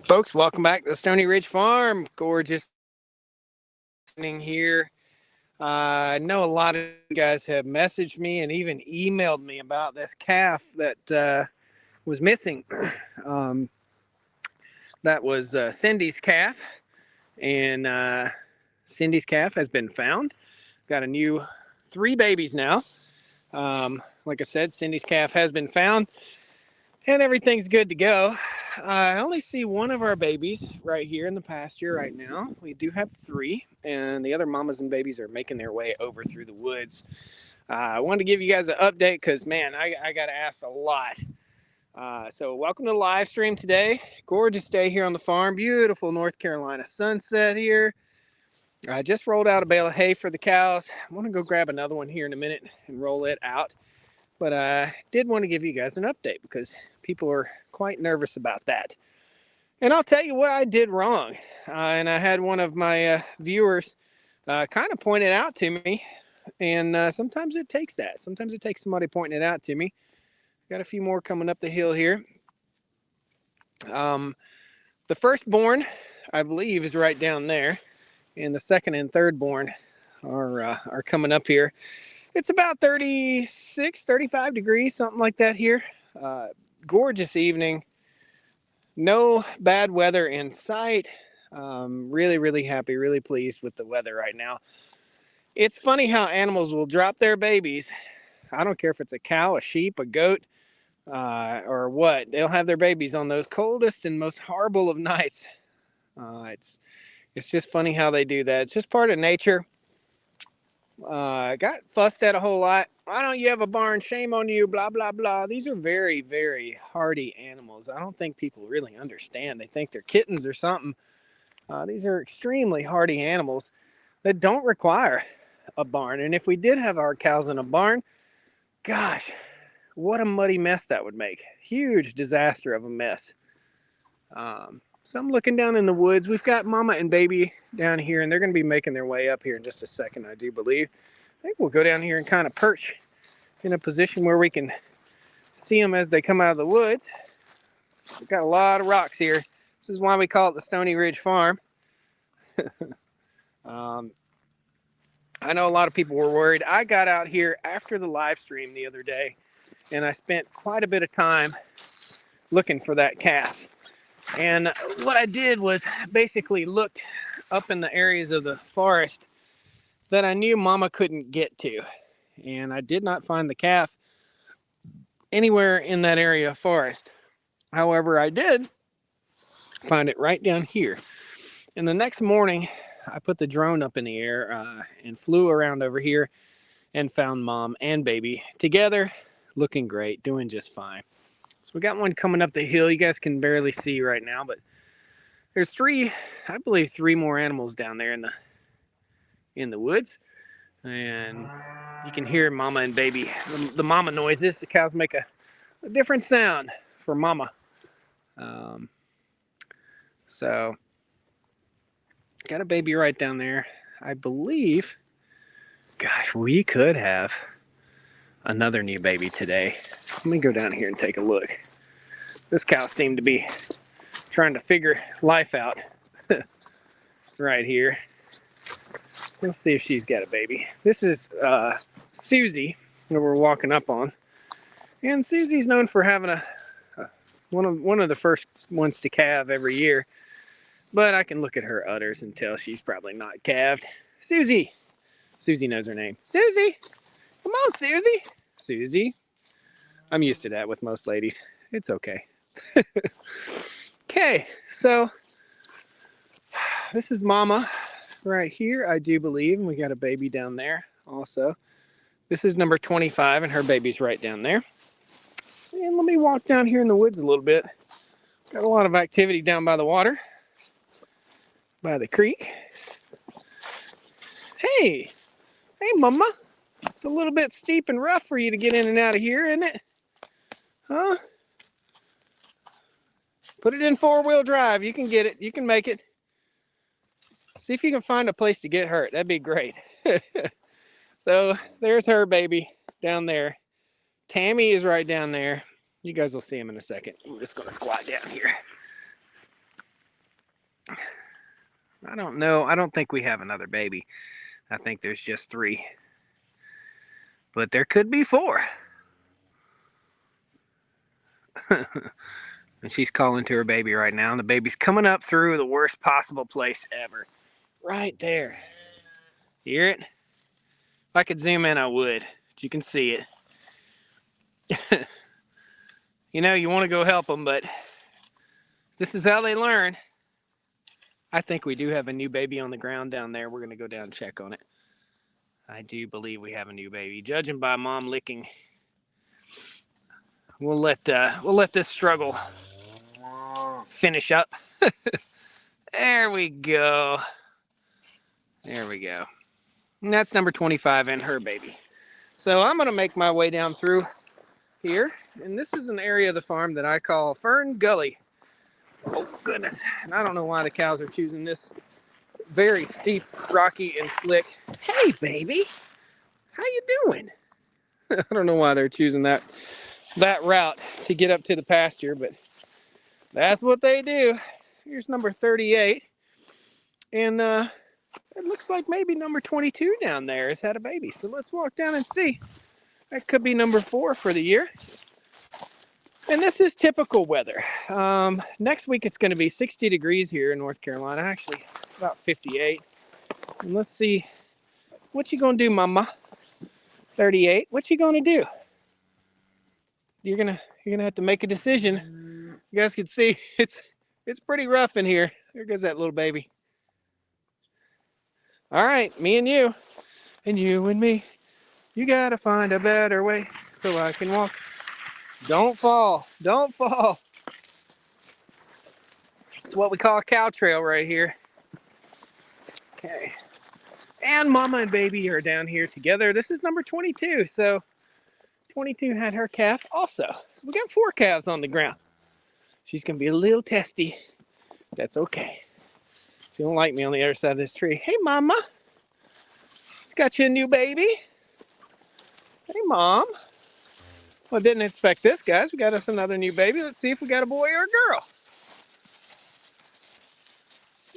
Folks, welcome back to the Stony Ridge Farm. Gorgeous evening here. I know a lot of you guys have messaged me and even emailed me about this calf that was missing. um, that was Cindy's calf, and Cindy's calf has been found. Got a new 3 babies now. Like I said, Cindy's calf has been found, and everything's good to go. I only see one of our babies right here in the pasture right now. We do have 3, and the other mamas and babies are making their way over through the woods. I wanted to give you guys an update because, man, I got asked a lot. So welcome to the live stream today. Gorgeous day here on the farm. Beautiful North Carolina sunset here. I just rolled out a bale of hay for the cows. I'm going to go grab another one here in a minute and roll it out. But I did want to give you guys an update because people are quite nervous about that. And I'll tell you what I did wrong. And I had one of my viewers kind of point it out to me. And sometimes it takes that. Sometimes it takes somebody pointing it out to me. Got a few more coming up the hill here. The firstborn, I believe, is right down there. And the second and thirdborn are coming up here. It's about 36, 35 degrees, something like that here. Gorgeous evening. No bad weather in sight. Really, really happy, really pleased with the weather right now. It's funny how animals will drop their babies. I don't care if it's a cow, a sheep, a goat, or what. They'll have their babies on those coldest and most horrible of nights. It's just funny how they do that. It's just part of nature. Got fussed at a whole lot. Why don't you have a barn? Shame on you, blah, blah, blah. These are very, very hardy animals. I don't think people really understand. They think they're kittens or something. These are extremely hardy animals that don't require a barn. And if we did have our cows in a barn, gosh, what a muddy mess that would make. Huge disaster of a mess. So I'm looking down in the woods. We've got mama and baby down here, and they're going to be making their way up here in just a second, I do believe. I think we'll go down here and kind of perch in a position where we can see them as they come out of the woods. We've got a lot of rocks here. This is why we call it the Stony Ridge Farm. I know a lot of people were worried. I got out here after the live stream the other day, and I spent quite a bit of time looking for that calf. And what I did was basically looked up in the areas of the forest that I knew mama couldn't get to. And I did not find the calf anywhere in that area of forest. However, I did find it right down here. And the next morning, I put the drone up in the air and flew around over here and found mom and baby together, looking great, doing just fine. So we got one coming up the hill. You guys can barely see right now, but there's 3, I believe 3 more animals down there in the woods. And you can hear mama and baby, the mama noises. The cows make a different sound for mama. So got a baby right down there. I believe, gosh, we could have another new baby today. Let me go down here and take a look. This cow seemed to be trying to figure life out right here. Let's see if she's got a baby. This is Susie that we're walking up on. And Susie's known for having one of the first ones to calve every year. But I can look at her udders and tell she's probably not calved. Susie! Susie knows her name. Susie! Come on, Susie! Susie. I'm used to that with most ladies. It's okay. Okay, so this is mama right here, I do believe. And we got a baby down there also. This is number 25, and her baby's right down there. And let me walk down here in the woods a little bit. Got a lot of activity down by the water, by the creek. Hey, mama. It's a little bit steep and rough for you to get in and out of here, isn't it? Huh? Put it in 4-wheel drive. You can get it. You can make it. See if you can find a place to get hurt. That'd be great. So there's her baby down there. Tammy is right down there. You guys will see him in a second. I'm just going to squat down here. I don't know. I don't think we have another baby. I think there's just 3. But there could be 4. And she's calling to her baby right now. And the baby's coming up through the worst possible place ever. Right there. You hear it? If I could zoom in, I would. But you can see it. You know, you want to go help them, but this is how they learn. I think we do have a new baby on the ground down there. We're going to go down and check on it. I do believe we have a new baby. Judging by mom licking, we'll let this struggle finish up. There we go. There we go. And that's number 25 and her baby. So I'm going to make my way down through here. And this is an area of the farm that I call Fern Gully. Oh, goodness. And I don't know why the cows are choosing this very steep, rocky, and slick. Hey, baby. How you doing? I don't know why they're choosing that route to get up to the pasture, but that's what they do. Here's number 38. And it looks like maybe number 22 down there has had a baby. So let's walk down and see. That could be number 4 for the year. And this is typical weather. Next week it's going to be 60 degrees here in North Carolina. Actually, about 58. And let's see. What you going to do, mama? 38. What you going to do? You're gonna have to make a decision. You guys can see it's pretty rough in here. There goes that little baby. All right, me and you and me. You gotta find a better way so I can walk. Don't fall. Don't fall. It's what we call a cow trail right here. Okay. And mama and baby are down here together. This is number 22. So 22 had her calf also. So we got 4 calves on the ground. She's going to be a little testy. That's okay. She don't like me on the other side of this tree. Hey, mama. She's got you a new baby. Hey, mom. Well, didn't expect this, guys. We got us another new baby. Let's see if we got a boy or a girl.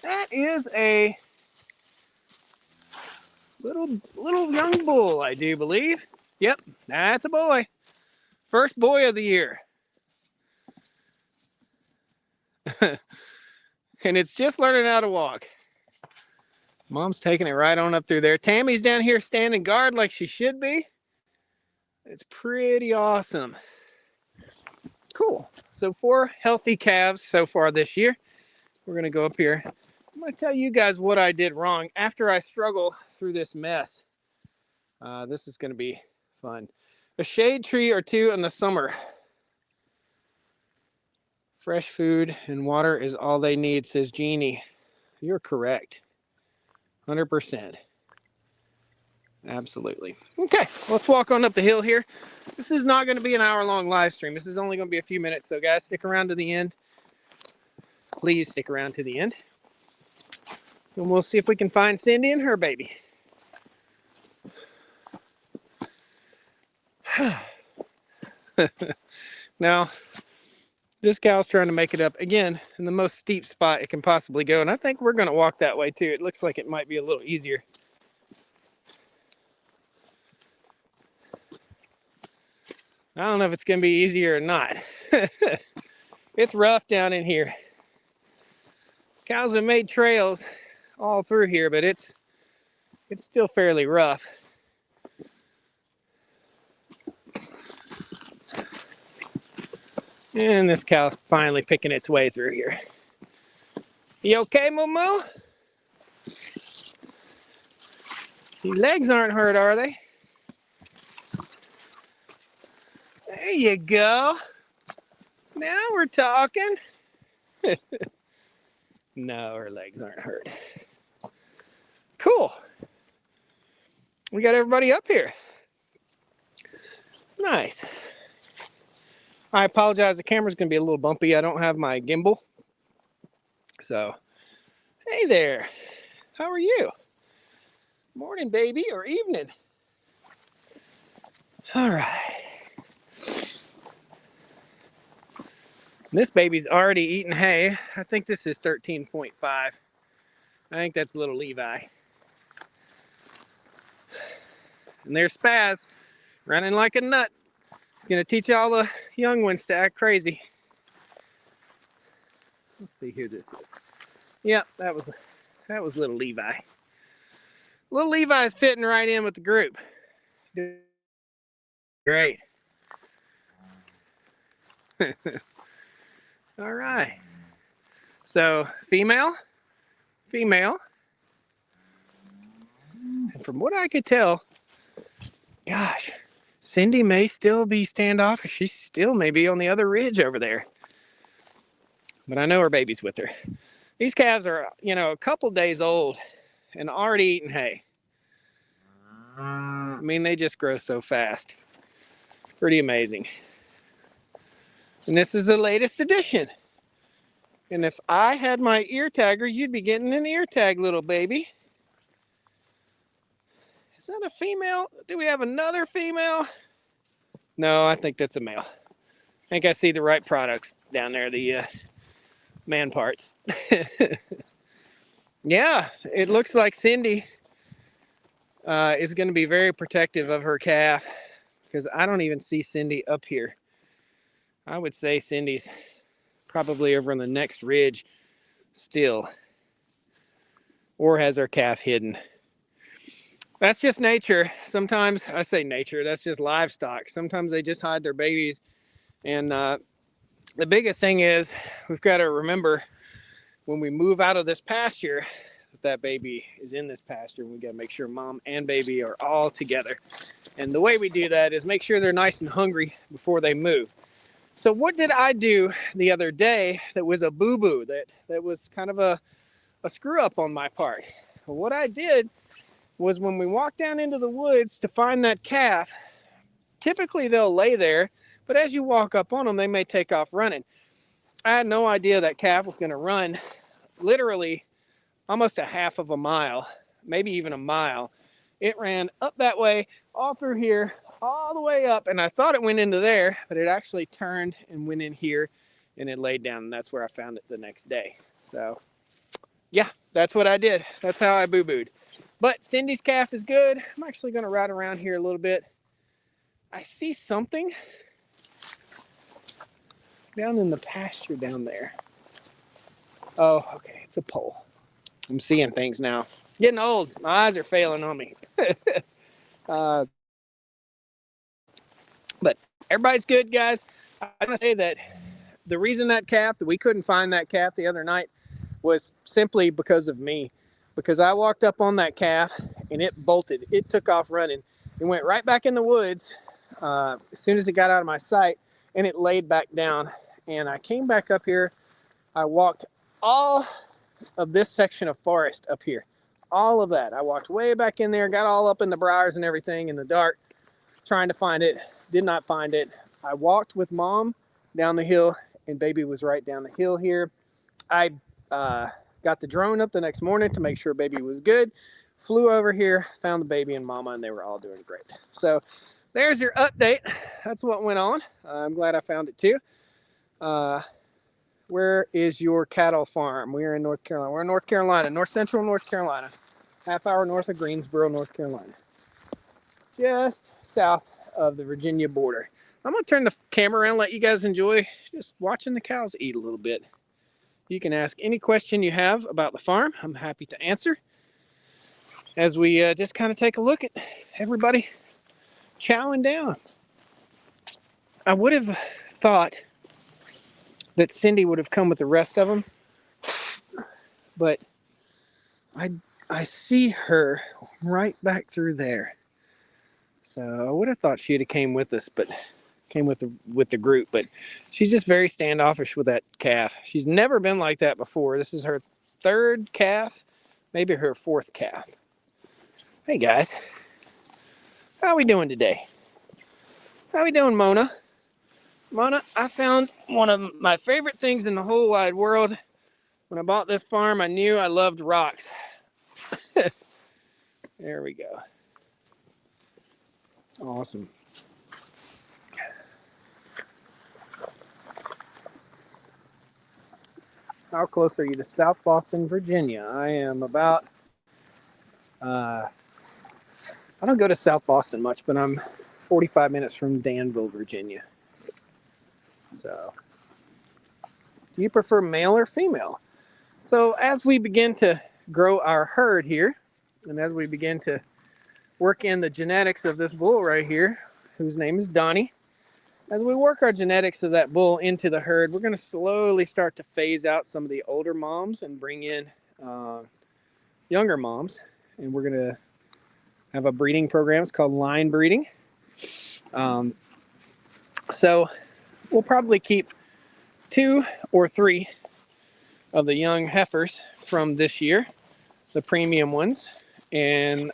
That is a little young bull, I do believe. Yep, that's a boy. First boy of the year. And it's just learning how to walk. Mom's taking it right on up through there. Tammy's down here standing guard like she should be. It's pretty awesome. Cool. So 4 healthy calves so far this year. We're going to go up here. I'm going to tell you guys what I did wrong after I struggle through this mess. This is going to be fun. A shade tree or 2 in the summer. Fresh food and water is all they need, says Jeannie. You're correct. 100%. Absolutely. Okay, let's walk on up the hill here. This is not going to be an hour-long live stream. This is only going to be a few minutes. So, guys, stick around to the end. Please stick around to the end. And we'll see if we can find Cindy and her baby. Now, this cow's trying to make it up again in the most steep spot it can possibly go. And I think we're going to walk that way too. It looks like it might be a little easier. I don't know if it's going to be easier or not. It's rough down in here. Cows have made trails all through here, but it's still fairly rough. And this cow's finally picking its way through here. You okay, Moo Moo? Your legs aren't hurt, are they? There you go. Now we're talking. No, her legs aren't hurt. Cool. We got everybody up here. Nice. I apologize. The camera's going to be a little bumpy. I don't have my gimbal. So, hey there. How are you? Morning, baby, or evening. All right. This baby's already eating hay. I think this is 13.5. I think that's little Levi. And there's Spaz running like a nut. He's gonna teach all the young ones to act crazy. Let's see who this is. Yep, that was little Levi. Little Levi is fitting right in with the group. Great. All right. So female. And from what I could tell, gosh, Cindy may still be standoffish. She still may be on the other ridge over there. But I know her baby's with her. These calves are, a couple days old and already eating hay. I mean, they just grow so fast. Pretty amazing. And this is the latest edition. And if I had my ear tagger, you'd be getting an ear tag, little baby. Is that a female? Do we have another female? No, I think that's a male. I think I see the right products down there, the man parts. Yeah, it looks like Cindy is going to be very protective of her calf, because I don't even see Cindy up here. I would say Cindy's probably over on the next ridge still, or has her calf hidden. That's just nature. Sometimes, I say nature, that's just livestock. Sometimes they just hide their babies. And the biggest thing is, we've got to remember, when we move out of this pasture, that baby is in this pasture. We got to make sure mom and baby are all together. And the way we do that is make sure they're nice and hungry before they move. So what did I do the other day that was a boo-boo, that was kind of a screw up on my part? Well, what I did was, when we walked down into the woods to find that calf, typically they'll lay there, but as you walk up on them, they may take off running. I had no idea that calf was going to run literally almost a half of a mile, maybe even a mile. It ran up that way, all through here, all the way up, and I thought it went into there, but it actually turned and went in here, and it laid down, and that's where I found it the next day. So yeah, that's what I did. That's how I boo-booed. But Cindy's calf is good. I'm actually going to ride around here a little bit. I see something down in the pasture down there. Oh, okay, it's a pole. I'm seeing things now. Getting old. My eyes are failing on me. But everybody's good, guys. I'm going to say that the reason that we couldn't find that calf the other night was simply because of me. Because I walked up on that calf and it bolted. It took off running. It went right back in the woods as soon as it got out of my sight, and it laid back down. And I came back up here. I walked all of this section of forest up here. All of that. I walked way back in there, got all up in the briars and everything in the dark, trying to find it. Did not find it. I walked with mom down the hill, and baby was right down the hill here. I got the drone up the next morning to make sure baby was good. Flew over here, found the baby and mama, and they were all doing great. So there's your update. That's what went on. I'm glad I found it too. Where is your cattle farm? We're in North Carolina. We're in North Carolina, north central North Carolina. Half hour north of Greensboro, North Carolina. Just south of the Virginia border. I'm going to turn the camera around, let you guys enjoy just watching the cows eat a little bit. You can ask any question you have about the farm. I'm happy to answer, as we just kind of take a look at everybody chowing down. I would have thought that Cindy would have come with the rest of them, but I see her right back through there. So I would have thought she'd have came with us, but came with the group. But she's just very standoffish with that calf. She's never been like that before. This is her third calf, maybe her fourth calf. Hey guys, how are we doing today? How are we doing, Mona? Mona, I found one of my favorite things in the whole wide world. When I bought this farm, I knew I loved rocks. There we go. Awesome. How close are you to South Boston, Virginia? I am about, I don't go to South Boston much, but I'm 45 minutes from Danville, Virginia. So, do you prefer male or female? So as we begin to grow our herd here, and as we begin to work in the genetics of this bull right here, whose name is Donnie, as we work our genetics of that bull into the herd, we're going to slowly start to phase out some of the older moms and bring in younger moms. And we're going to have a breeding program. It's called line breeding. So we'll probably keep 2 or 3 of the young heifers from this year, the premium ones. And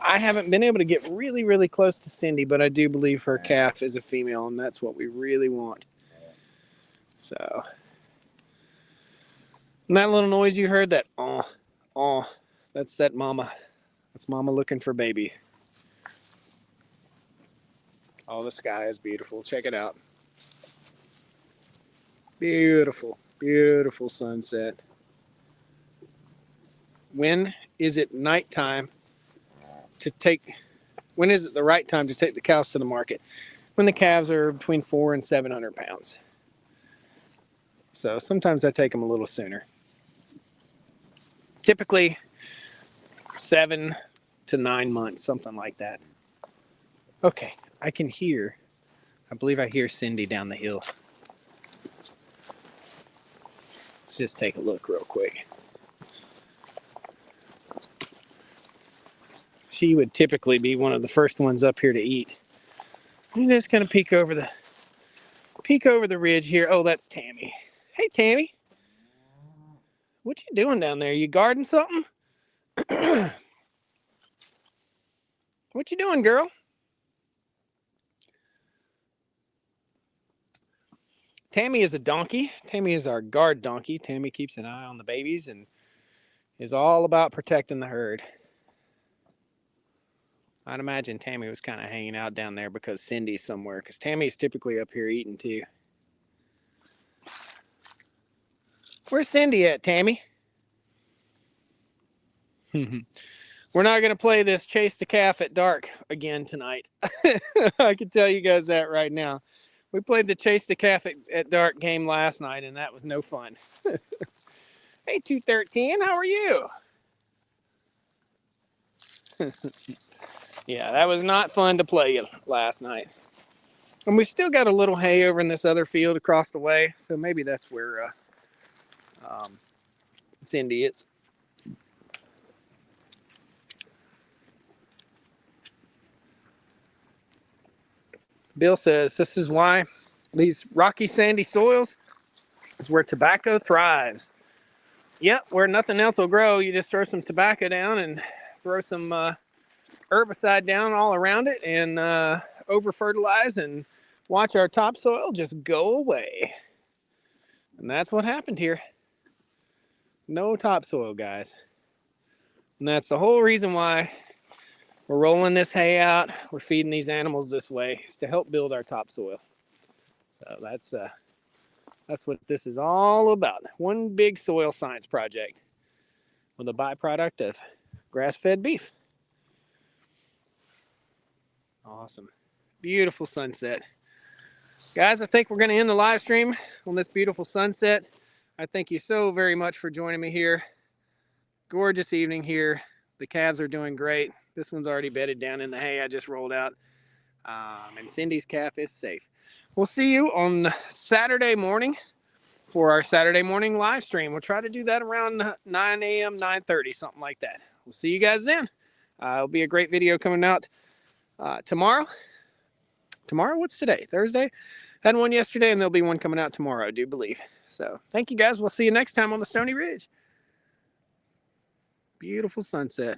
I haven't been able to get really, really close to Cindy, but I do believe her calf is a female, and that's what we really want. So, and that little noise you heard, that that's that mama. That's mama looking for baby. Oh, the sky is beautiful. Check it out. Beautiful, beautiful sunset. When is it nighttime to take, when is it the right time to take the cows to the market? When the calves are between 400 and 700 pounds. So sometimes I take them a little sooner. Typically 7 to 9 months, something like that. Okay, I believe I hear Cindy down the hill. Let's just take a look real quick. She would typically be one of the first ones up here to eat. I'm just gonna peek over the ridge here. Oh, that's Tammy. Hey, Tammy. What you doing down there? You guarding something? What you doing, girl? Tammy is a donkey. Tammy is our guard donkey. Tammy keeps an eye on the babies and is all about protecting the herd. I'd imagine Tammy was kind of hanging out down there because Cindy's somewhere, because Tammy's typically up here eating too. Where's Cindy at, Tammy? We're not going to play this chase the calf at dark again tonight. I can tell you guys that right now. We played the chase the calf at dark game last night, and that was no fun. Hey, 213, how are you? Yeah, that was not fun to play last night. And we've still got a little hay over in this other field across the way, so maybe that's where Cindy is. Bill says this is why these rocky sandy soils is where tobacco thrives. Yep, where nothing else will grow, you just throw some tobacco down and throw some herbicide down all around it and over fertilize and watch our topsoil just go away. And that's what happened here. No topsoil, guys. And that's the whole reason why we're rolling this hay out. We're feeding these animals this way, is to help build our topsoil. So that's what this is all about. One big soil science project with a byproduct of grass-fed beef. Awesome. Beautiful sunset. Guys, I think we're going to end the live stream on this beautiful sunset. I thank you so very much for joining me here. Gorgeous evening here. The calves are doing great. This one's already bedded down in the hay I just rolled out. And Cindy's calf is safe. We'll see you on Saturday morning for our Saturday morning live stream. We'll try to do that around 9 a.m., 9:30, something like that. We'll see you guys then. It'll be a great video coming out tomorrow. Tomorrow? What's today? Thursday? Had one yesterday, and there'll be one coming out tomorrow, I do believe. So thank you, guys. We'll see you next time on the Stony Ridge. Beautiful sunset.